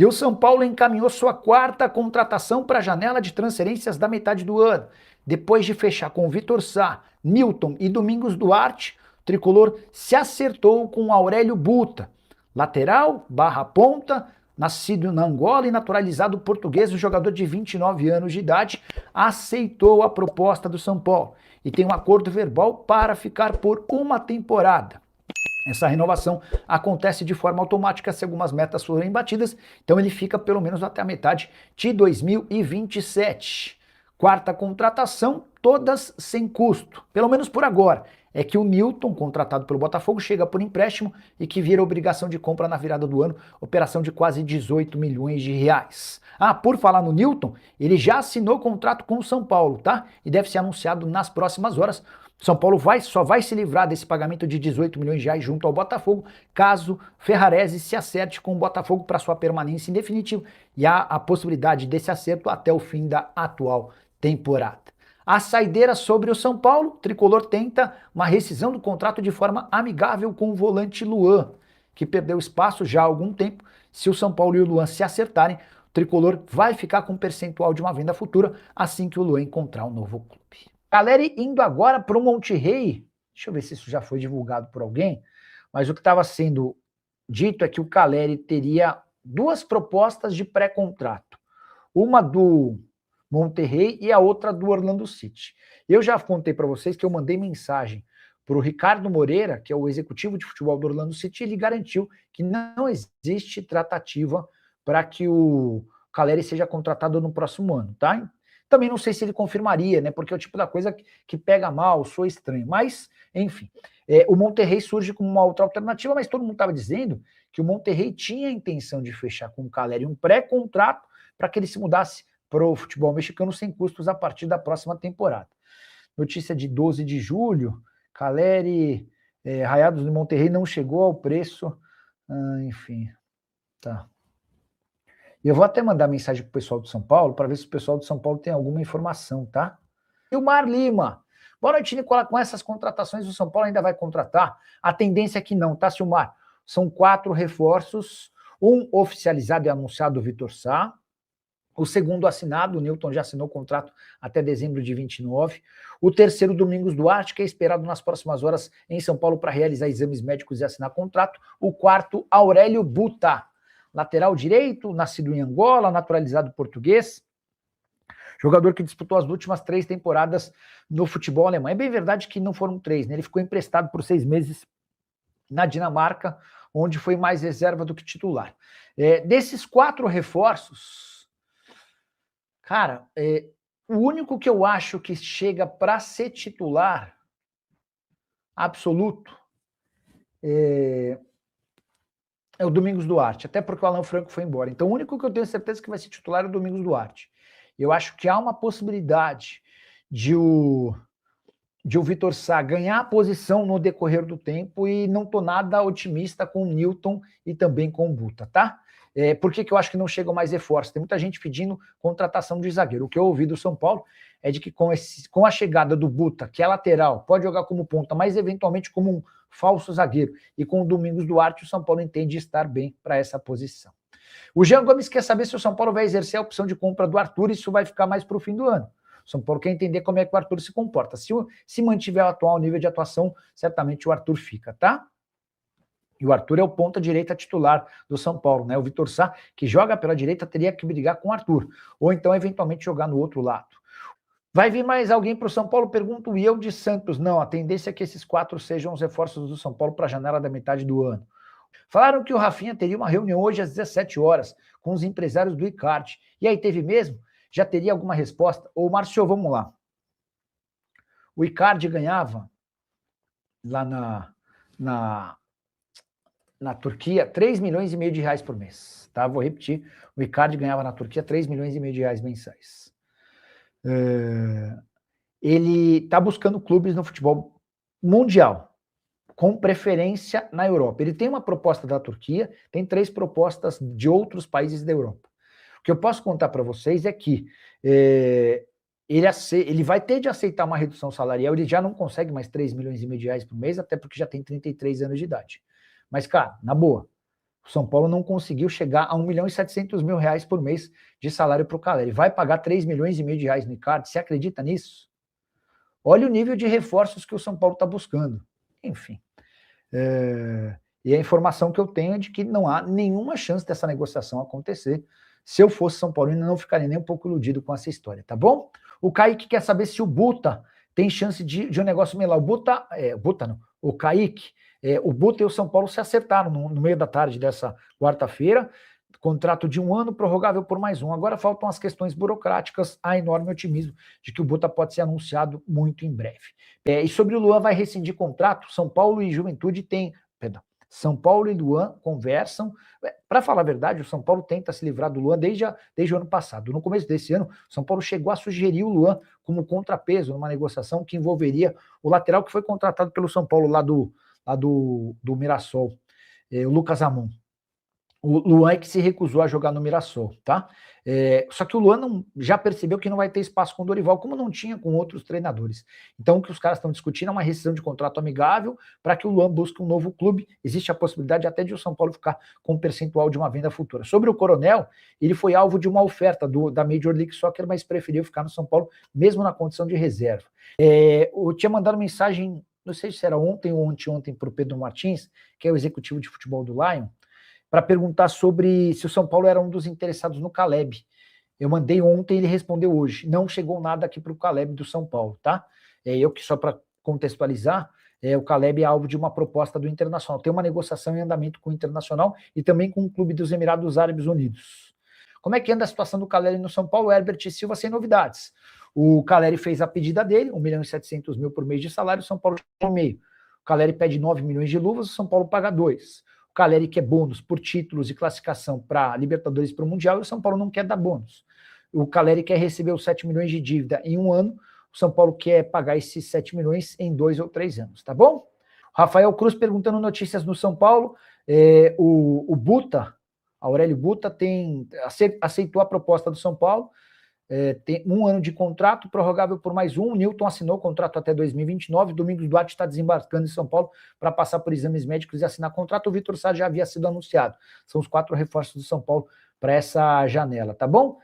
E o São Paulo encaminhou sua quarta contratação para a janela de transferências da metade do ano. Depois de fechar com Vitor Sá, Nilton e Domingos Duarte, o tricolor se acertou com Aurélio Buta, lateral, barra ponta, nascido na Angola e naturalizado português, o jogador de 29 anos de idade, aceitou a proposta do São Paulo e tem um acordo verbal para ficar por uma temporada. Essa renovação acontece de forma automática se algumas metas forem batidas, então ele fica pelo menos até a metade de 2027. Quarta contratação, todas sem custo, pelo menos por agora. É que o Nilton, contratado pelo Botafogo, chega por empréstimo e que vira obrigação de compra na virada do ano, operação de quase 18 milhões de reais. Ah, por falar no Nilton, ele já assinou contrato com o São Paulo, tá? E deve ser anunciado nas próximas horas. São Paulo só vai se livrar desse pagamento de 18 milhões de reais junto ao Botafogo, caso Ferrarese se acerte com o Botafogo para sua permanência em definitivo, e há a possibilidade desse acerto até o fim da atual temporada. A saideira sobre o São Paulo, o tricolor tenta uma rescisão do contrato de forma amigável com o volante Luan, que perdeu espaço já há algum tempo. Se o São Paulo e o Luan se acertarem, o tricolor vai ficar com um percentual de uma venda futura assim que o Luan encontrar um novo clube. Galera, indo agora para o Monterrey, deixa eu ver se isso já foi divulgado por alguém, mas o que estava sendo dito é que o Caleri teria duas propostas de pré-contrato, uma do Monterrey e a outra do Orlando City. Eu já contei para vocês que eu mandei mensagem para o Ricardo Moreira, que é o executivo de futebol do Orlando City, e ele garantiu que não existe tratativa para que o Caleri seja contratado no próximo ano, tá? Também não sei se ele confirmaria, né? Porque é o tipo da coisa que pega mal, soa estranho. Mas, enfim, o Monterrey surge como uma outra alternativa, mas todo mundo estava dizendo que o Monterrey tinha a intenção de fechar com o Caleri um pré-contrato para que ele se mudasse para o futebol mexicano sem custos a partir da próxima temporada. Notícia de 12 de julho, Caleri, Rayados do Monterrey não chegou ao preço, enfim, tá. E eu vou até mandar mensagem pro pessoal do São Paulo para ver se o pessoal do São Paulo tem alguma informação, tá? Gilmar Lima. Boa noite, Nicola. Com essas contratações, o São Paulo ainda vai contratar? A tendência é que não, tá, Gilmar? São 4 reforços, um oficializado e anunciado, o Vitor Sá. O segundo assinado, o Nilton já assinou o contrato até dezembro de 29. O terceiro, Domingos Duarte, que é esperado nas próximas horas em São Paulo para realizar exames médicos e assinar contrato. O quarto, Aurélio Buta. Lateral direito, nascido em Angola, naturalizado português, jogador que disputou as últimas 3 temporadas no futebol alemão. É bem verdade que não foram 3, né? Ele ficou emprestado por 6 meses na Dinamarca, onde foi mais reserva do que titular. Desses 4 reforços, cara, o único que eu acho que chega para ser titular absoluto é o Domingos Duarte, até porque o Alan Franco foi embora. Então o único que eu tenho certeza que vai ser titular é o Domingos Duarte. Eu acho que há uma possibilidade de o Vitor Sá ganhar a posição no decorrer do tempo e não tô nada otimista com o Nilton e também com o Buta, tá? Por que eu acho que não chegam mais reforços? Tem muita gente pedindo contratação de zagueiro. O que eu ouvi do São Paulo é de que com a chegada do Buta, que é lateral, pode jogar como ponta, mas eventualmente como um falso zagueiro, e com o Domingos Duarte, o São Paulo entende estar bem para essa posição. O Jean Gomes quer saber se o São Paulo vai exercer a opção de compra do Arthur, e isso vai ficar mais para o fim do ano. O São Paulo quer entender como é que o Arthur se comporta. Se mantiver o atual nível de atuação, certamente o Arthur fica, tá? E o Arthur é o ponta direita titular do São Paulo, né? O Vitor Sá, que joga pela direita, teria que brigar com o Arthur, ou então eventualmente jogar no outro lado. Vai vir mais alguém para o São Paulo? Pergunto eu de Santos. Não, a tendência é que esses 4 sejam os reforços do São Paulo para a janela da metade do ano. Falaram que o Rafinha teria uma reunião hoje às 17 horas com os empresários do Icardi. E aí teve mesmo? Já teria alguma resposta? Ô, Márcio, vamos lá. O Icardi ganhava lá na Turquia 3 milhões e meio de reais por mês. Tá? Vou repetir. O Icardi ganhava na Turquia 3 milhões e meio de reais mensais. Ele está buscando clubes no futebol mundial, com preferência na Europa. Ele tem uma proposta da Turquia, tem 3 propostas de outros países da Europa. O que eu posso contar para vocês é que ele vai ter de aceitar uma redução salarial, ele já não consegue mais 3 milhões e meio de reais por mês, até porque já tem 33 anos de idade. Mas, cara, na boa, o São Paulo não conseguiu chegar a 1.700.000 reais por mês de salário para o Caleri. Vai pagar 3,5 milhões de reais no Icardi? Você acredita nisso? Olha o nível de reforços que o São Paulo está buscando. Enfim. E a informação que eu tenho é de que não há nenhuma chance dessa negociação acontecer. Se eu fosse São Paulino, não ficaria nem um pouco iludido com essa história, tá bom? O Kaique quer saber se o Buta tem chance de um negócio meio lá. O Kaique, o Buta e o São Paulo se acertaram no meio da tarde dessa quarta-feira. Contrato de 1 ano, prorrogável por mais 1. Agora faltam as questões burocráticas, há enorme otimismo de que o Buta pode ser anunciado muito em breve. E sobre o Luan vai rescindir contrato, São Paulo e Juventude têm... São Paulo e Luan conversam. Para falar a verdade, o São Paulo tenta se livrar do Luan desde o ano passado. No começo desse ano, o São Paulo chegou a sugerir o Luan como contrapeso numa negociação que envolveria o lateral que foi contratado pelo São Paulo lá do Mirassol, o Lucas Amon. O Luan é que se recusou a jogar no Mirassol, tá? Só que o Luan já percebeu que não vai ter espaço com o Dorival, como não tinha com outros treinadores. Então o que os caras estão discutindo é uma rescisão de contrato amigável para que o Luan busque um novo clube. Existe a possibilidade até de o São Paulo ficar com um percentual de uma venda futura. Sobre o Coronel, ele foi alvo de uma oferta da Major League Soccer, mas preferiu ficar no São Paulo, mesmo na condição de reserva. Eu tinha mandado mensagem, não sei se era ontem ou anteontem, para o Pedro Martins, que é o executivo de futebol do Lion, para perguntar sobre se o São Paulo era um dos interessados no Caleb. Eu mandei ontem, ele respondeu hoje. Não chegou nada aqui para o Caleb do São Paulo, tá? Eu que, só para contextualizar, o Caleb é alvo de uma proposta do Internacional. Tem uma negociação em andamento com o Internacional e também com o clube dos Emirados Árabes Unidos. Como é que anda a situação do Caleri no São Paulo? Herbert Silva sem novidades. O Caleri fez a pedida dele, 1.700.000 por mês de salário, o São Paulo no meio. O Caleri pede 9 milhões de luvas, o São Paulo paga 2. O Caleri quer bônus por títulos e classificação para Libertadores e para o Mundial, e o São Paulo não quer dar bônus. O Caleri quer receber os 7 milhões de dívida em 1 ano, o São Paulo quer pagar esses 7 milhões em 2 ou 3 anos, tá bom? Rafael Cruz perguntando notícias no São Paulo, o Buta, Aurélio Buta, aceitou a proposta do São Paulo, tem 1 ano de contrato, prorrogável por mais 1. O Newton assinou o contrato até 2029. Domingos Duarte está desembarcando em São Paulo para passar por exames médicos e assinar contrato. O Vitor Sá já havia sido anunciado. São os 4 reforços do São Paulo para essa janela, tá bom?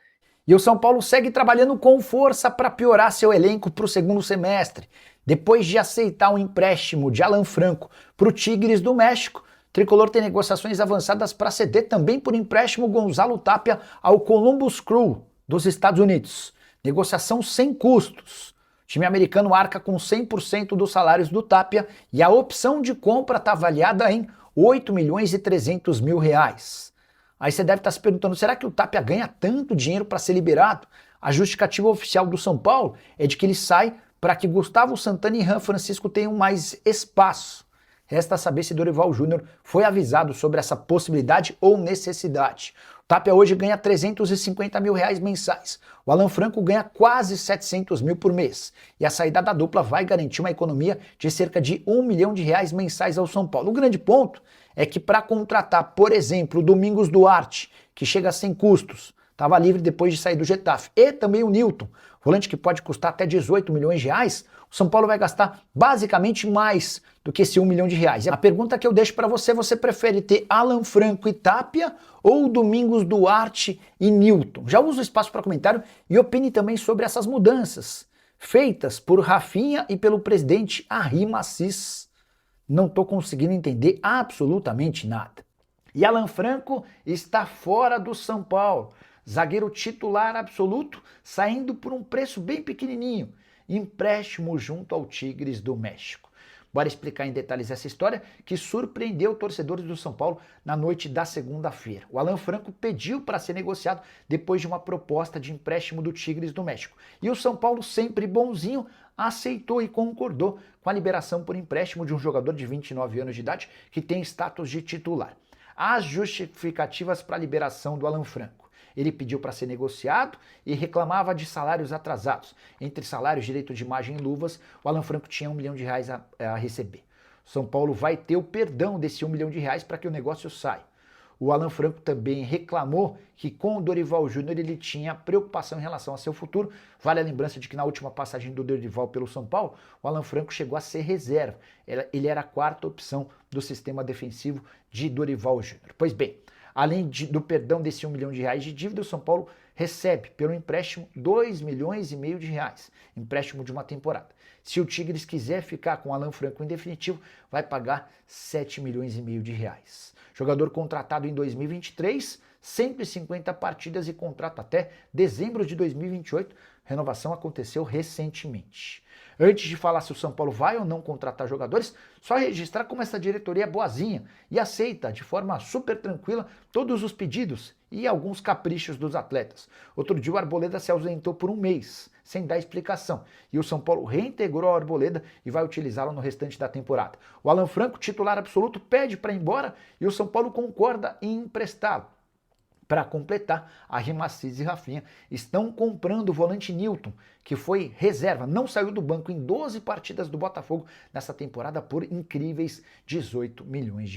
E o São Paulo segue trabalhando com força para piorar seu elenco para o segundo semestre. Depois de aceitar um empréstimo de Alan Franco para o Tigres do México, o Tricolor tem negociações avançadas para ceder também por empréstimo Gonzalo Tapia ao Columbus Crew dos Estados Unidos. Negociação sem custos. O time americano arca com 100% dos salários do Tapia e a opção de compra está avaliada em 8.300.000 reais. Aí você deve estar se perguntando, será que o Tapia ganha tanto dinheiro para ser liberado? A justificativa oficial do São Paulo é de que ele sai para que Gustavo Santana e Ran Francisco tenham mais espaço. Resta saber se Dorival Júnior foi avisado sobre essa possibilidade ou necessidade. O Tapia hoje ganha 350 mil reais mensais. O Alan Franco ganha quase 700 mil por mês. E a saída da dupla vai garantir uma economia de cerca de 1 milhão de reais mensais ao São Paulo. O grande ponto é que para contratar, por exemplo, o Domingos Duarte, que chega sem custos, estava livre depois de sair do Getafe, e também o Newton, volante que pode custar até 18 milhões de reais, o São Paulo vai gastar basicamente mais do que esse 1 milhão de reais. A pergunta que eu deixo para você, você prefere ter Alan Franco e Tapia ou Domingos Duarte e Newton? Já usa o espaço para comentário e opine também sobre essas mudanças feitas por Rafinha e pelo presidente Arrima Assis. Não estou conseguindo entender absolutamente nada. E Alan Franco está fora do São Paulo. Zagueiro titular absoluto, saindo por um preço bem pequenininho. Empréstimo junto ao Tigres do México. Bora explicar em detalhes essa história que surpreendeu torcedores do São Paulo na noite da segunda-feira. O Alan Franco pediu para ser negociado depois de uma proposta de empréstimo do Tigres do México. E o São Paulo, sempre bonzinho, aceitou e concordou com a liberação por empréstimo de um jogador de 29 anos de idade que tem status de titular. As justificativas para a liberação do Alan Franco. Ele pediu para ser negociado e reclamava de salários atrasados. Entre salários, direito de imagem e luvas, o Alan Franco tinha 1 milhão de reais a receber. São Paulo vai ter o perdão desse 1 milhão de reais para que o negócio saia. O Alan Franco também reclamou que com o Dorival Júnior ele tinha preocupação em relação a seu futuro. Vale a lembrança de que na última passagem do Dorival pelo São Paulo, o Alan Franco chegou a ser reserva. Ele era a quarta opção do sistema defensivo de Dorival Júnior. Pois bem, além do perdão desse R$1 milhão de dívida, o São Paulo recebe pelo empréstimo R$2,5 milhões de reais, empréstimo de uma temporada. Se o Tigres quiser ficar com o Alan Franco em definitivo, vai pagar R$7,5 milhões de reais. Jogador contratado em 2023, 150 partidas e contrato até dezembro de 2028. Renovação aconteceu recentemente. Antes de falar se o São Paulo vai ou não contratar jogadores, só registrar como essa diretoria é boazinha e aceita de forma super tranquila todos os pedidos e alguns caprichos dos atletas. Outro dia o Arboleda se ausentou por um mês, sem dar explicação, e o São Paulo reintegrou o Arboleda e vai utilizá-lo no restante da temporada. O Alan Franco, titular absoluto, pede para ir embora e o São Paulo concorda em emprestá-lo. Para completar, a Rimassis e Rafinha estão comprando o volante Newton, que foi reserva, não saiu do banco em 12 partidas do Botafogo nessa temporada por incríveis R$18 milhões.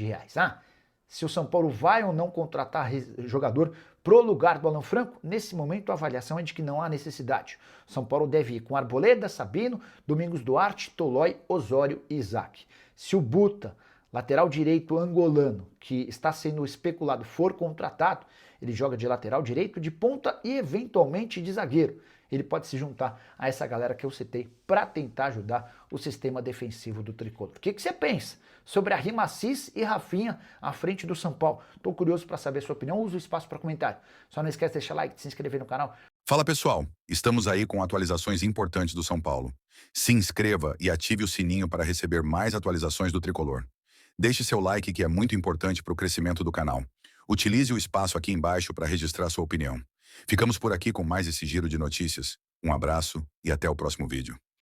Se o São Paulo vai ou não contratar jogador pro lugar do Alan Franco, nesse momento a avaliação é de que não há necessidade. O São Paulo deve ir com Arboleda, Sabino, Domingos Duarte, Tolói, Osório e Isaac. Se o Buta, lateral direito angolano, que está sendo especulado, for contratado, ele joga de lateral direito, de ponta e eventualmente de zagueiro. Ele pode se juntar a essa galera que eu citei para tentar ajudar o sistema defensivo do tricolor. O que você pensa sobre a Rimassis e Rafinha à frente do São Paulo? Estou curioso para saber a sua opinião. Usa o espaço para comentário. Só não esquece de deixar like, de se inscrever no canal. Fala pessoal, estamos aí com atualizações importantes do São Paulo. Se inscreva e ative o sininho para receber mais atualizações do tricolor. Deixe seu like que é muito importante para o crescimento do canal. Utilize o espaço aqui embaixo para registrar sua opinião. Ficamos por aqui com mais esse giro de notícias. Um abraço e até o próximo vídeo.